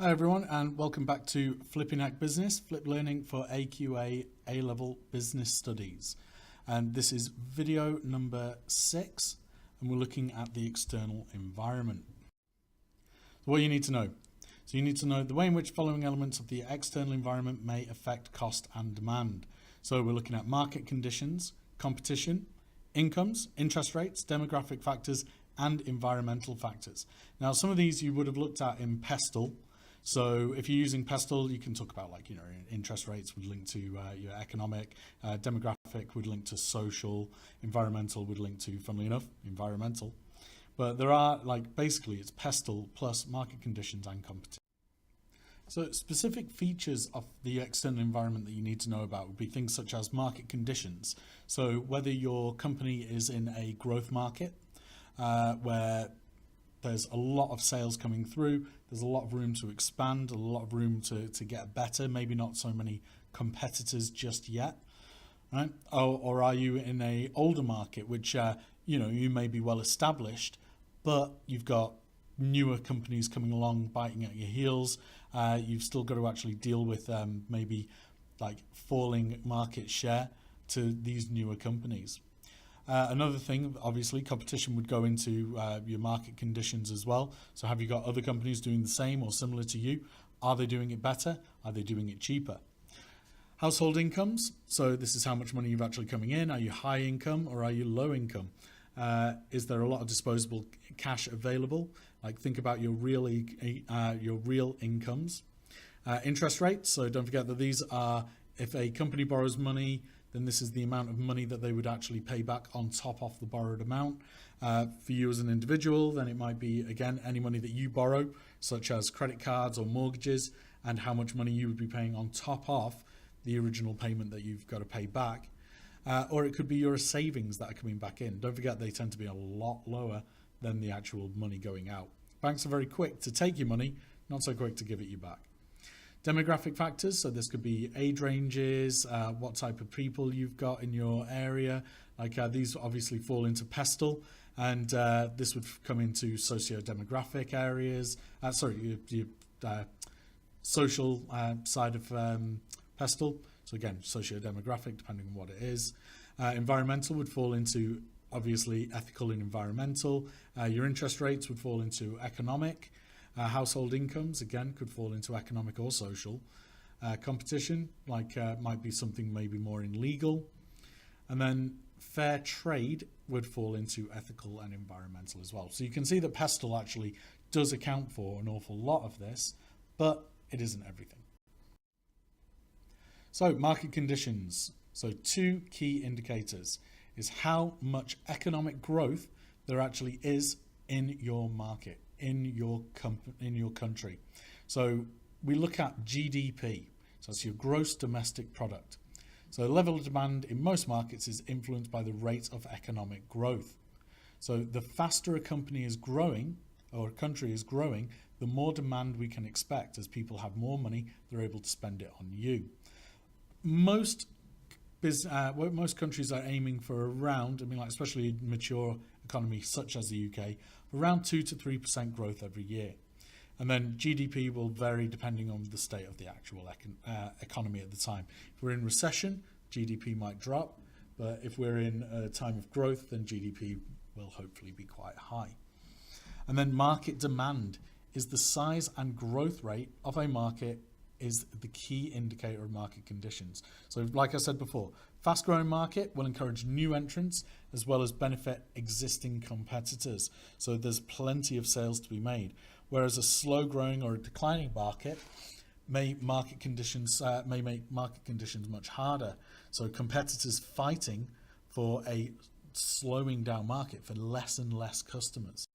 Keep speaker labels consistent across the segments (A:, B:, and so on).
A: Hi everyone, and welcome back to Flipping Hack Business, Flip Learning for AQA A-Level Business Studies. And this is video number 6, and we're looking at the external environment. So what you need to know. So you need to know the way in which following elements of the external environment may affect cost and demand. So we're looking at market conditions, competition, incomes, interest rates, demographic factors, and environmental factors. Now, some of these you would have looked at in Pestle. So if you're using Pestle, you can talk about interest rates would link to your economic, demographic would link to social, environmental would link to, funnily enough, environmental. But there are basically it's Pestle plus market conditions and competition. So specific features of the external environment that you need to know about would be things such as market conditions. So whether your company is in a growth market where there's a lot of sales coming through, there's a lot of room to expand, a lot of room to get better, maybe not so many competitors just yet, right? Or are you in a older market, which, you may be well established, but you've got newer companies coming along, biting at your heels. You've still got to actually deal with maybe falling market share to these newer companies. Another thing, obviously, competition would go into your market conditions as well. So have you got other companies doing the same or similar to you? Are they doing it better? Are they doing it cheaper? Household incomes. So this is how much money you've actually coming in. Are you high income or are you low income? Is there a lot of disposable cash available? Think about your real incomes. Interest rates. So don't forget that these are, if a company borrows money, then this is the amount of money that they would actually pay back on top of the borrowed amount. For you as an individual, then it might be, again, any money that you borrow, such as credit cards or mortgages, and how much money you would be paying on top of the original payment that you've got to pay back. Or it could be your savings that are coming back in. Don't forget they tend to be a lot lower than the actual money going out. Banks are very quick to take your money, not so quick to give it you back. Demographic factors, so this could be age ranges, what type of people you've got in your area. These obviously fall into Pestle, and this would come into socio-demographic areas. Your social side of Pestle. So again, socio-demographic, depending on what it is. Environmental would fall into, obviously, ethical and environmental. Your interest rates would fall into economic. Household incomes, again, could fall into economic or social. Competition, might be something maybe more in legal. And then fair trade would fall into ethical and environmental as well. So you can see that Pestle actually does account for an awful lot of this, but it isn't everything. So market conditions. So two key indicators is how much economic growth there actually is in your market, in your country. So we look at GDP, so that's your gross domestic product. So the level of demand in most markets is influenced by the rate of economic growth. So the faster a company is growing, or a country is growing, the more demand we can expect. As people have more money, they're able to spend it on you. Most countries are aiming for around, especially mature economies such as the UK, around 2 to 3% growth every year. And then GDP will vary depending on the state of the actual economy at the time. If we're in recession, GDP might drop, but if we're in a time of growth, then GDP will hopefully be quite high. And then market demand is the size and growth rate of a market is the key indicator of market conditions. So like I said before, fast-growing market will encourage new entrants as well as benefit existing competitors. So there's plenty of sales to be made. Whereas a slow-growing or a declining market may make market conditions much harder. So competitors fighting for a slowing down market for less and less customers.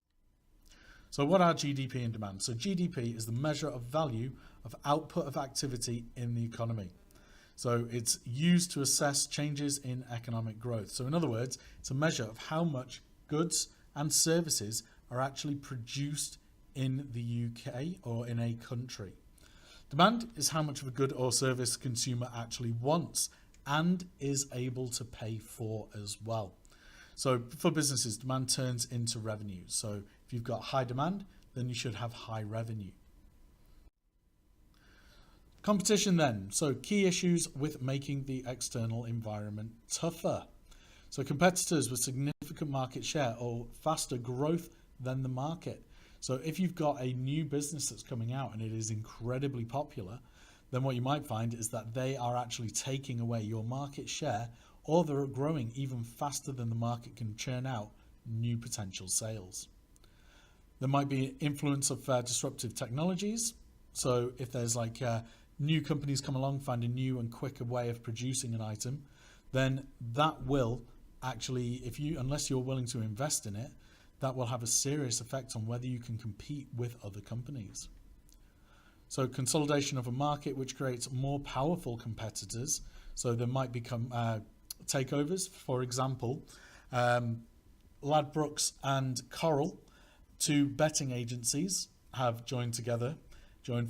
A: So what are GDP and demand? So GDP is the measure of value of output of activity in the economy. So it's used to assess changes in economic growth. So in other words, it's a measure of how much goods and services are actually produced in the UK or in a country. Demand is how much of a good or service consumer actually wants and is able to pay for as well. So for businesses, demand turns into revenue. So if you've got high demand, then you should have high revenue. Competition then. So key issues with making the external environment tougher. So competitors with significant market share or faster growth than the market. So if you've got a new business that's coming out and it is incredibly popular, then what you might find is that they are actually taking away your market share, or they're growing even faster than the market can churn out new potential sales. There might be influence of disruptive technologies. So if there's like new companies come along, find a new and quicker way of producing an item, then that will actually, unless you're willing to invest in it, that will have a serious effect on whether you can compete with other companies. So consolidation of a market, which creates more powerful competitors. So there might become takeovers. For example, Ladbrokes and Coral, two betting agencies, have joined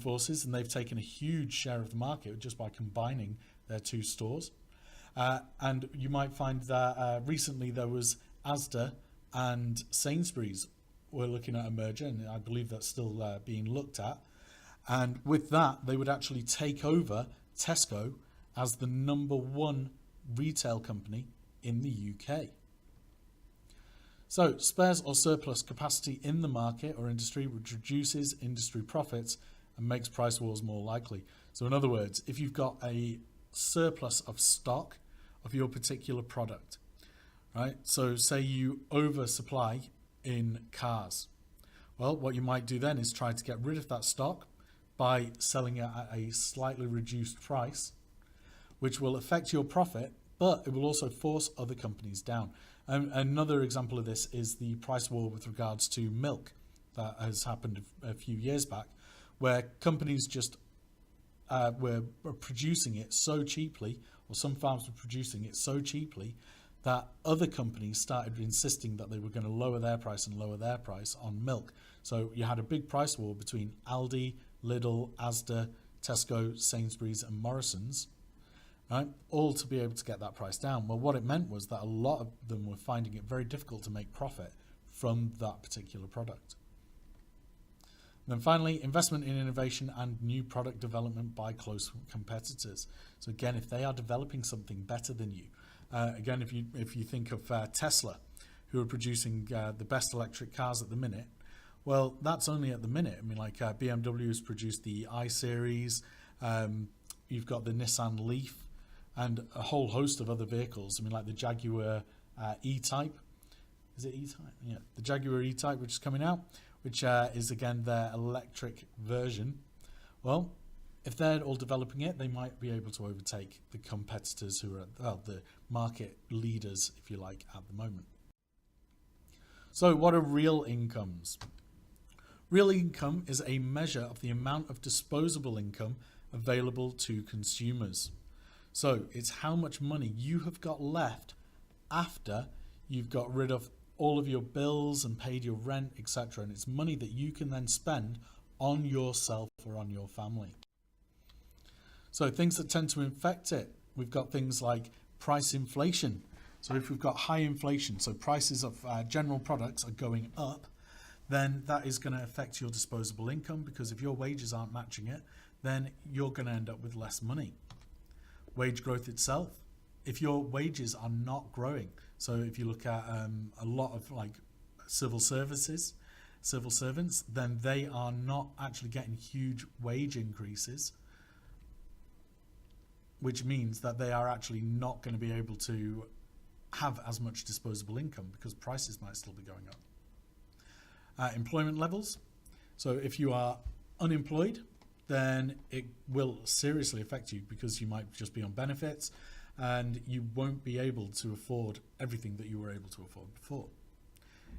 A: forces, and they've taken a huge share of the market just by combining their two stores. And you might find that recently there was Asda and Sainsbury's were looking at a merger, and I believe that's still being looked at. And with that, they would actually take over Tesco as the number one retail company in the UK. So spares or surplus capacity in the market or industry, which reduces industry profits and makes price wars more likely. So in other words, if you've got a surplus of stock of your particular product, right? So say you oversupply in cars. Well, what you might do then is try to get rid of that stock by selling it at a slightly reduced price, which will affect your profit, but it will also force other companies down. Another example of this is the price war with regards to milk that has happened a few years back, where companies just were producing it so cheaply, or some farms were producing it so cheaply, that other companies started insisting that they were going to lower their price on milk. So you had a big price war between Aldi, Lidl, Asda, Tesco, Sainsbury's and Morrison's, right? All to be able to get that price down. Well, what it meant was that a lot of them were finding it very difficult to make profit from that particular product. And then finally, investment in innovation and new product development by close competitors. So again, if they are developing something better than you, again, if you think of Tesla, who are producing the best electric cars at the minute, well, that's only at the minute. I mean, like BMW has produced the i-Series, you've got the Nissan Leaf, and a whole host of other vehicles. I mean, like the Jaguar E-Type. Is it E-Type? Yeah, the Jaguar E-Type, which is coming out, which is, again, their electric version. Well, if they're all developing it, they might be able to overtake the competitors who are the market leaders, if you like, at the moment. So what are real incomes? Real income is a measure of the amount of disposable income available to consumers. So it's how much money you have got left after you've got rid of all of your bills and paid your rent, etc. And it's money that you can then spend on yourself or on your family. So things that tend to affect it, we've got things like price inflation. So if we've got high inflation, so prices of general products are going up, then that is going to affect your disposable income, because if your wages aren't matching it, then you're going to end up with less money. Wage growth itself, if your wages are not growing, so if you look at a lot of like civil servants, then they are not actually getting huge wage increases, which means that they are actually not going to be able to have as much disposable income because prices might still be going up. Employment levels. So if you are unemployed, then it will seriously affect you because you might just be on benefits and you won't be able to afford everything that you were able to afford before.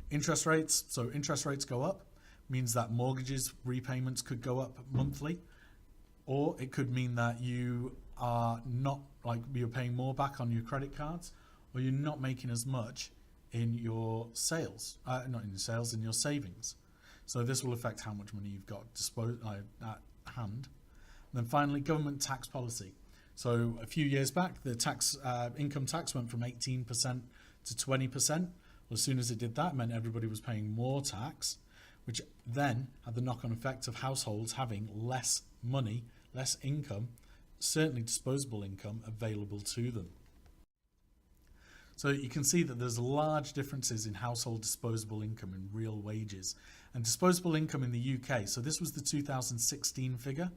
A: Interest rates. So interest rates go up, means that mortgages repayments could go up monthly, or it could mean that you are not, like, you're paying more back on your credit cards, or you're not making as much in your sales, in your savings. So this will affect how much money you've got at hand. And then finally, government tax policy. So a few years back, the income tax went from 18% to 20%. Well, as soon as it did that, it meant everybody was paying more tax, which then had the knock-on effect of households having less money less income, certainly disposable income, available to them. So you can see that there's large differences in household disposable income and real wages. And disposable income in the UK, so this was the 2016 figure.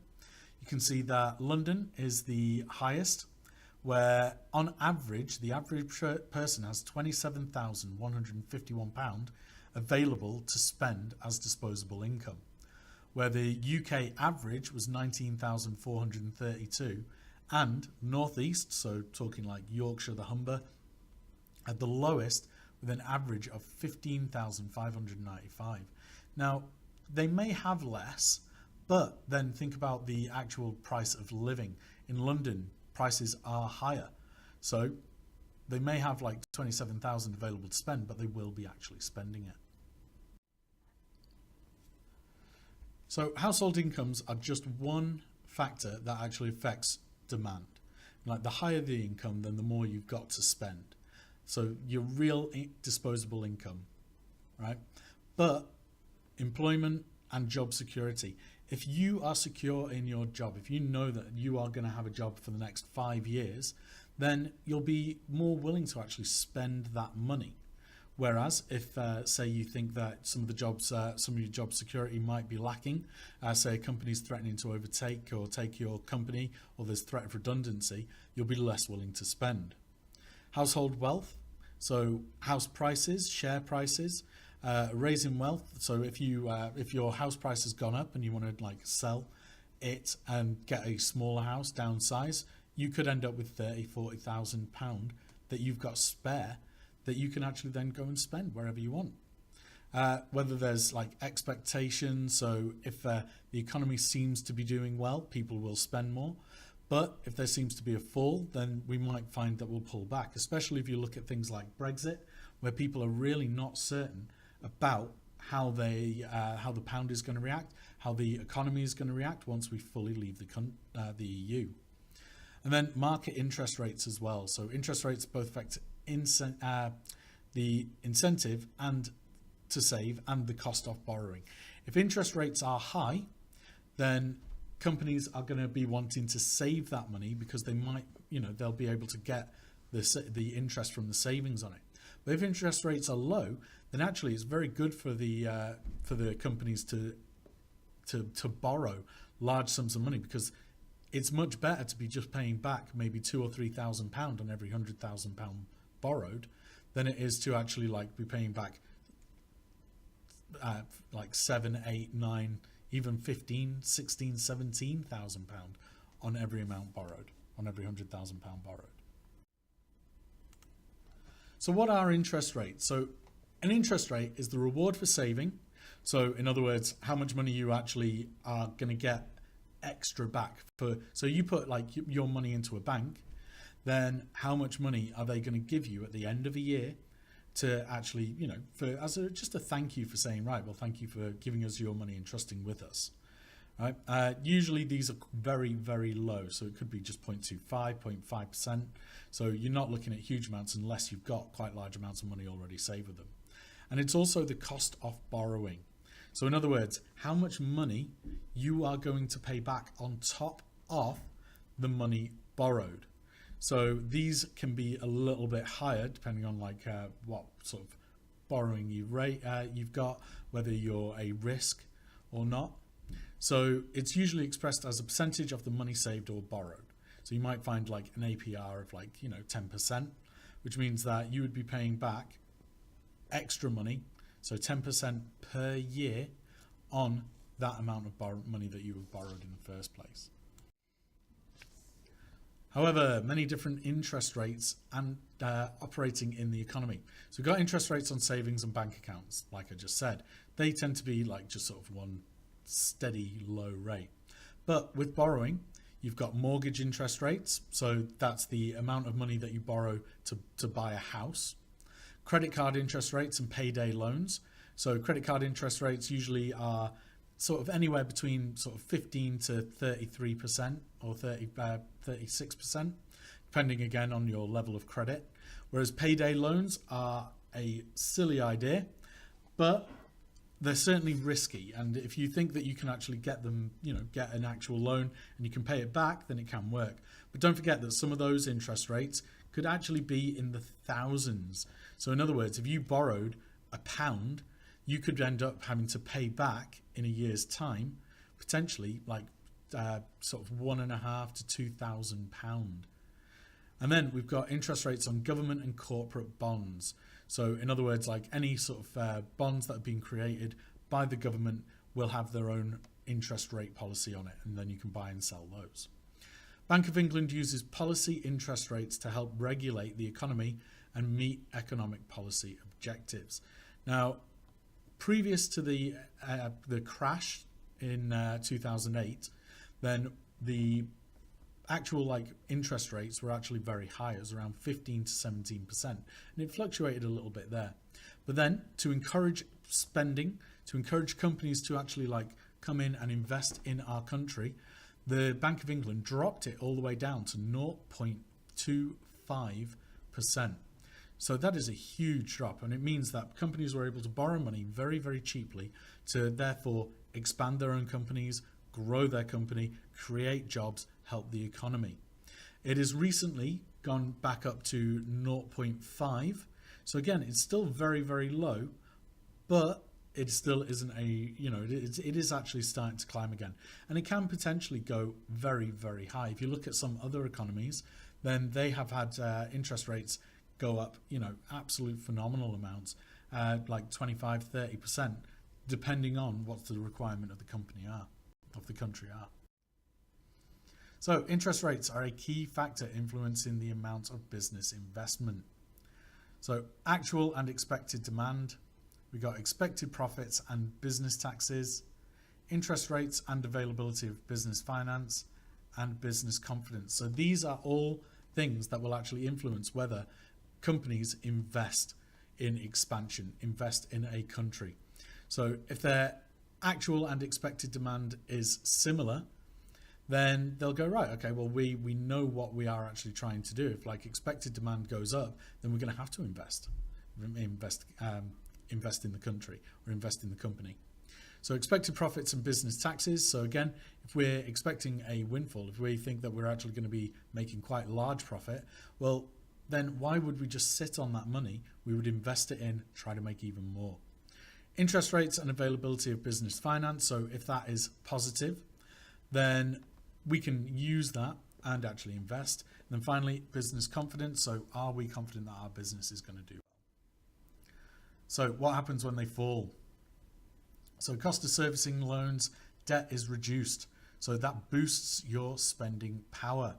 A: You can see that London is the highest, where on average, the average person has £27,151 available to spend as disposable income, where the UK average was 19,432, and North East, so talking like Yorkshire, the Humber, at the lowest with an average of 15,595. Now, they may have less, but then think about the actual price of living. In London, prices are higher. So they may have like 27,000 available to spend, but they will be actually spending it. So household incomes are just one factor that actually affects demand. Like the higher the income, then the more you've got to spend. So your real disposable income, right? But employment and job security. If you are secure in your job, if you know that you are going to have a job for the next 5 years, then you'll be more willing to actually spend that money. Whereas if, say, you think that some of your job security might be lacking, say a company's threatening to overtake or take your company, or there's threat of redundancy, you'll be less willing to spend. Household wealth, so house prices, share prices, raising wealth. So if your house price has gone up and you want to like sell it and get a smaller house, downsize, you could end up with £30,000-40,000 that you've got spare that you can actually then go and spend wherever you want. Whether there's like expectations, so if the economy seems to be doing well, people will spend more. But if there seems to be a fall, then we might find that we'll pull back, especially if you look at things like Brexit, where people are really not certain about how the pound is going to react, how the economy is going to react once we fully leave the EU. And then market interest rates as well. So interest rates both affect the incentive and to save and the cost of borrowing. If interest rates are high, then companies are going to be wanting to save that money because they might, they'll be able to get the interest from the savings on it. But if interest rates are low, then actually it's very good for the companies to borrow large sums of money, because it's much better to be just paying back maybe £2,000 or £3,000 on every £100,000 borrowed than it is to actually like be paying back like 7, 8, 9, even 15, 16, 17,000 pound on every amount borrowed, on every £100,000 borrowed. So what are interest rates? So an interest rate is the reward for saving. So in other words, how much money you actually are going to get extra back for. So you put like your money into a bank, then how much money are they going to give you at the end of a year to actually, just a thank you for saying, right, well, thank you for giving us your money and trusting with us. Right? Usually these are very, very low. So it could be just 0.25, 0.5%. So you're not looking at huge amounts unless you've got quite large amounts of money already saved with them. And it's also the cost of borrowing. So in other words, how much money you are going to pay back on top of the money borrowed. So these can be a little bit higher depending on like what sort of borrowing you've got, whether you're a risk or not. So it's usually expressed as a percentage of the money saved or borrowed. So you might find like an APR of like 10%, which means that you would be paying back extra money, so 10% per year on that amount of money that you have borrowed in the first place. However, many different interest rates and operating in the economy. So we've got interest rates on savings and bank accounts, like I just said. They tend to be like just sort of one steady low rate. But with borrowing, you've got mortgage interest rates. So that's the amount of money that you borrow to buy a house. Credit card interest rates and payday loans. So credit card interest rates usually are sort of anywhere between sort of 15 to 33% or 36%, depending again on your level of credit. Whereas payday loans are a silly idea, but they're certainly risky. And if you think that you can actually get them, get an actual loan and you can pay it back, then it can work. But don't forget that some of those interest rates could actually be in the thousands. So in other words, if you borrowed £1, you could end up having to pay back in a year's time, potentially like sort of £1,500 to £2,000. And then we've got interest rates on government and corporate bonds. So in other words, like any sort of bonds that have been created by the government will have their own interest rate policy on it, and then you can buy and sell those. Bank of England uses policy interest rates to help regulate the economy and meet economic policy objectives. Now, previous to the crash in 2008, then the actual interest rates were actually very high. It was around 15 to 17%, and it fluctuated a little bit there. But then to encourage spending, to encourage companies to actually come in and invest in our country, the Bank of England dropped it all the way down to 0.25%. So that is a huge drop, and it means that companies were able to borrow money very, very cheaply to therefore expand their own companies, grow their company, create jobs, help the economy. It has recently gone back up to 0.5. So again, it's still very, very low, but it still isn't it is actually starting to climb again. And it can potentially go very, very high. If you look at some other economies, then they have had interest rates go up, absolute phenomenal amounts, like 25, 30%, depending on what the requirement of the country are. So interest rates are a key factor influencing the amount of business investment. So actual and expected demand, we got expected profits and business taxes, interest rates and availability of business finance, and business confidence. So these are all things that will actually influence whether companies invest in expansion, invest in a country. So if their actual and expected demand is similar, then they'll go, right, okay, well, we know what we are actually trying to do. If expected demand goes up, then we're going to have to invest in the country or invest in the company. So expected profits and business taxes. So again, if we're expecting a windfall, if we think that we're actually going to be making quite large profit, well, then why would we just sit on that money? We would invest it in, try to make even more. Interest rates and availability of business finance. So if that is positive, then we can use that and actually invest. And then finally, business confidence. So are we confident that our business is going to do well? So what happens when they fall? So cost of servicing loans, debt is reduced. So that boosts your spending power.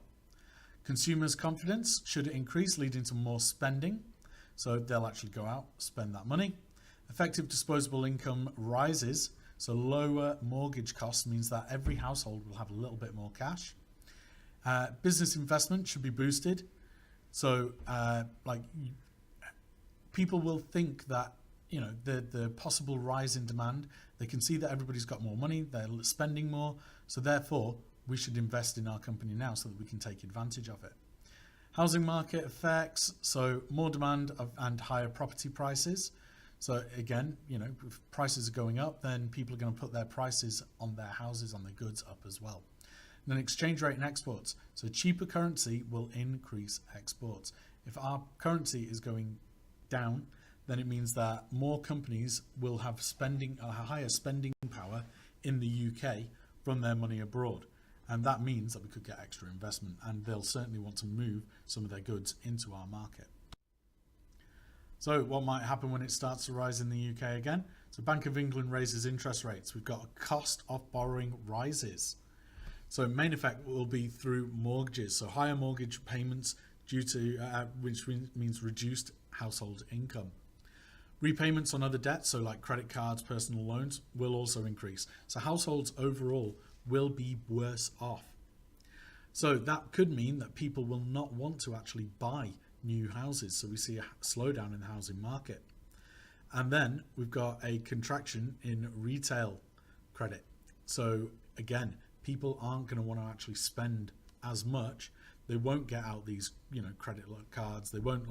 A: Consumers' confidence should increase, leading to more spending. So they'll actually go out, spend that money. Effective disposable income rises. So lower mortgage costs means that every household will have a little bit more cash. Business investment should be boosted. So people will think that, the possible rise in demand, they can see that everybody's got more money, they're spending more. So therefore, we should invest in our company now so that we can take advantage of it. Housing market effects, so more demand and higher property prices. So again, if prices are going up, then people are going to put their prices on their houses, on their goods up as well. And then exchange rate and exports. So cheaper currency will increase exports. If our currency is going down, then it means that more companies will have a higher spending power in the UK from their money abroad. And that means that we could get extra investment, and they'll certainly want to move some of their goods into our market. So what might happen when it starts to rise in the UK again? So Bank of England raises interest rates. We've got a cost of borrowing rises. So main effect will be through mortgages. So higher mortgage payments due to, which means reduced household income. Repayments on other debts, so like credit cards, personal loans, will also increase. So households overall will be worse off. So that could mean that people will not want to actually buy new houses. So we see a slowdown in the housing market. And then we've got a contraction in retail credit. So again, people aren't going to want to actually spend as much. They won't get out these, credit cards. They won't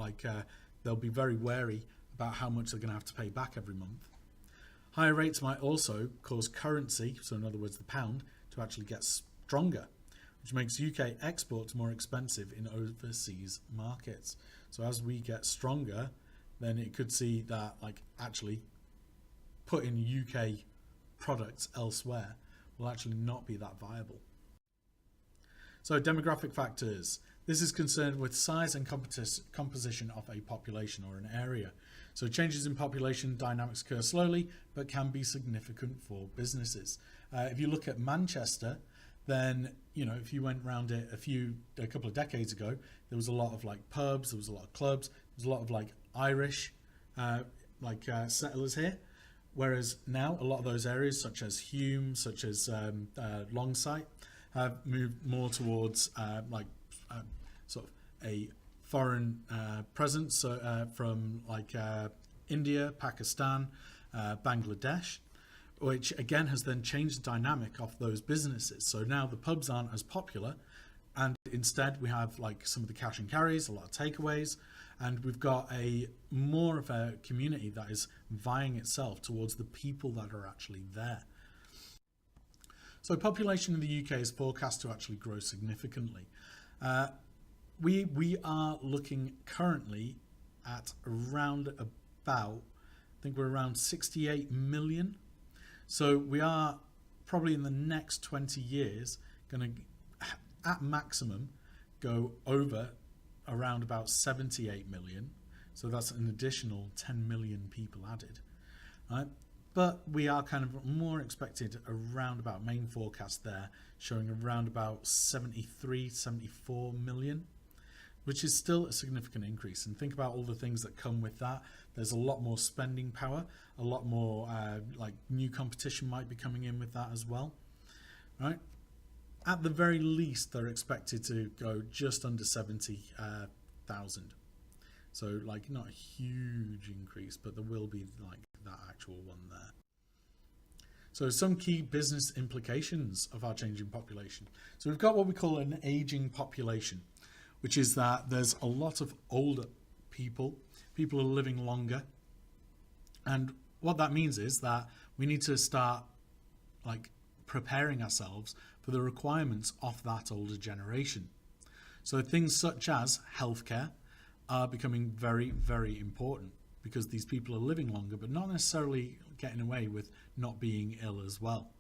A: they'll be very wary about how much they're going to have to pay back every month. Higher rates might also cause currency, so in other words the pound, to actually get stronger, which makes UK exports more expensive in overseas markets. So as we get stronger, then it could see that like actually putting UK products elsewhere will actually not be that viable. So demographic factors. This is concerned with size and composition of a population or an area. So changes in population dynamics occur slowly, but can be significant for businesses. If you look at Manchester, then, you know, if you went around it a couple of decades ago, there was a lot of like pubs, there was a lot of clubs, there was a lot of like Irish settlers here. Whereas now a lot of those areas, such as Hume, such as Longsight, have moved more towards sort of a foreign presence from like India, Pakistan, Bangladesh, which again has then changed the dynamic of those businesses. So now the pubs aren't as popular, and instead we have like some of the cash and carries, a lot of takeaways, and we've got a more of a community that is vying itself towards the people that are actually there. So population in the UK is forecast to actually grow significantly. We are looking currently at around about, I think we're around 68 million. So we are probably in the next 20 years going to, at maximum, go over around about 78 million. So that's an additional 10 million people added. Right? But we are kind of more expected around about, main forecast there, showing around about 73, 74 million, which is still a significant increase. And think about all the things that come with that. There's a lot more spending power, a lot more like new competition might be coming in with that as well, right? At the very least, they're expected to go just under 70,000. So like not a huge increase, but there will be like that actual one there. So some key business implications of our changing population. So we've got what we call an aging population, which is that there's a lot of older people are living longer. And what that means is that we need to start like preparing ourselves for the requirements of that older generation. So things such as healthcare are becoming very, very important because these people are living longer, but not necessarily getting away with not being ill as well.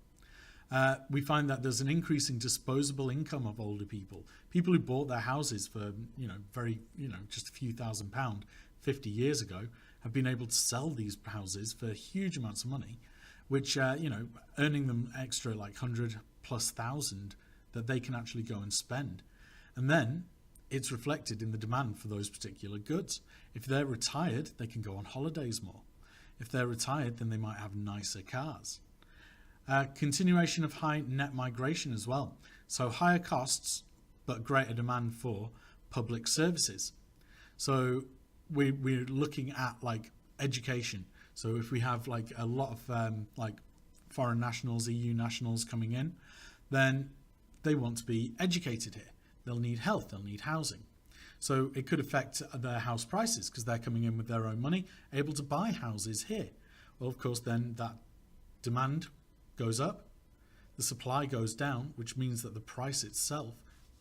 A: We find that there's an increase in disposable income of older people. People who bought their houses for, just a few £1,000s 50 years ago have been able to sell these houses for huge amounts of money, which, earning them extra like 100,000+ that they can actually go and spend. And then it's reflected in the demand for those particular goods. If they're retired, they can go on holidays more. If they're retired, then they might have nicer cars. Continuation of high net migration as well. So higher costs, but greater demand for public services. So we're looking at like education. So if we have like a lot of like foreign nationals, EU nationals coming in, then they want to be educated here. They'll need health, they'll need housing. So it could affect their house prices because they're coming in with their own money, able to buy houses here. Well, of course, then that demand goes up, the supply goes down, which means that the price itself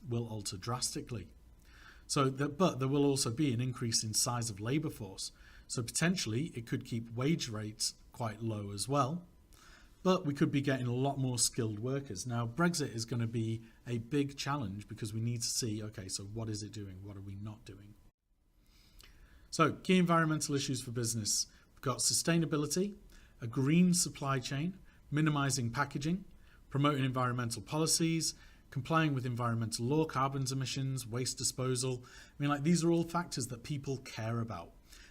A: will alter drastically. But there will also be an increase in size of labour force. So potentially it could keep wage rates quite low as well. But we could be getting a lot more skilled workers. Now, Brexit is going to be a big challenge because we need to see, okay, so what is it doing? What are we not doing? So key environmental issues for business. We've got sustainability, a green supply chain, minimising packaging, promoting environmental policies, complying with environmental law, carbon emissions, waste disposal. I mean, like these are all factors that people care about.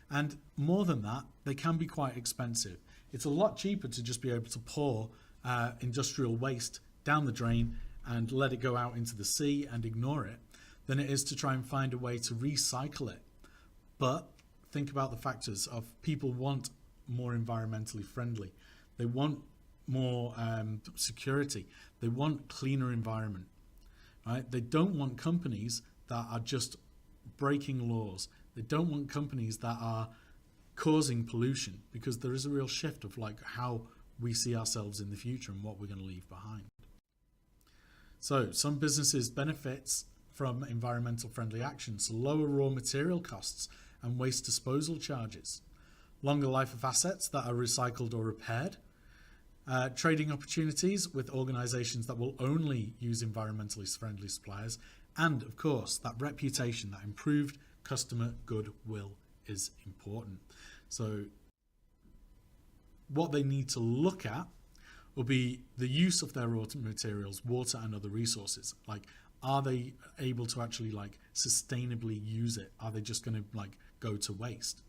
A: And more than that, they can be quite expensive. It's a lot cheaper to just be able to pour industrial waste down the drain and let it go out into the sea and ignore it than it is to try and find a way to recycle it. But think about the factors of people want more environmentally friendly. They want more security. They want cleaner environment, right? They don't want companies that are just breaking laws. They don't want companies that are causing pollution, because there is a real shift of like how we see ourselves in the future and what we're going to leave behind. So some businesses benefit from environmental friendly actions, so lower raw material costs and waste disposal charges, longer life of assets that are recycled or repaired, trading opportunities with organisations that will only use environmentally friendly suppliers, and of course that reputation, that improved customer goodwill is important. So what they need to look at will be the use of their raw materials, water and other resources. Like, are they able to actually like sustainably use it? Are they just going to like go to waste?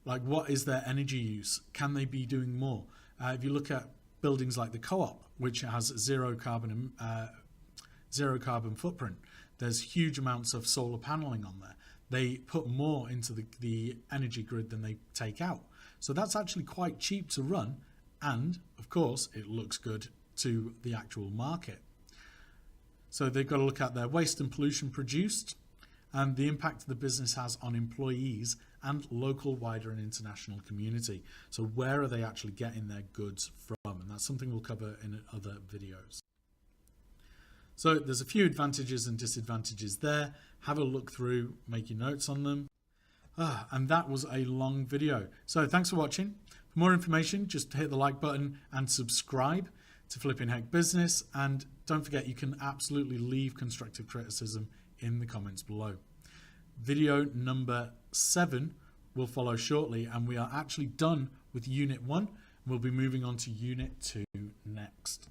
A: Like, what is their energy use? Can they be doing more? If you look at buildings like the Co-op, which has zero carbon footprint, there's huge amounts of solar paneling on there. They put more into the energy grid than they take out. So that's actually quite cheap to run. And of course, it looks good to the actual market. So they've got to look at their waste and pollution produced and the impact the business has on employees and local, wider and international community. So where are they actually getting their goods from? And that's something we'll cover in other videos. So there's a few advantages and disadvantages there. Have a look through, make your notes on them. And that was a long video. So thanks for watching. For more information, just hit the like button and subscribe to Flipping Heck Business. And don't forget, you can absolutely leave constructive criticism in the comments below. Video number 7 will follow shortly, and we are actually done with Unit 1. We'll be moving on to Unit 2 next.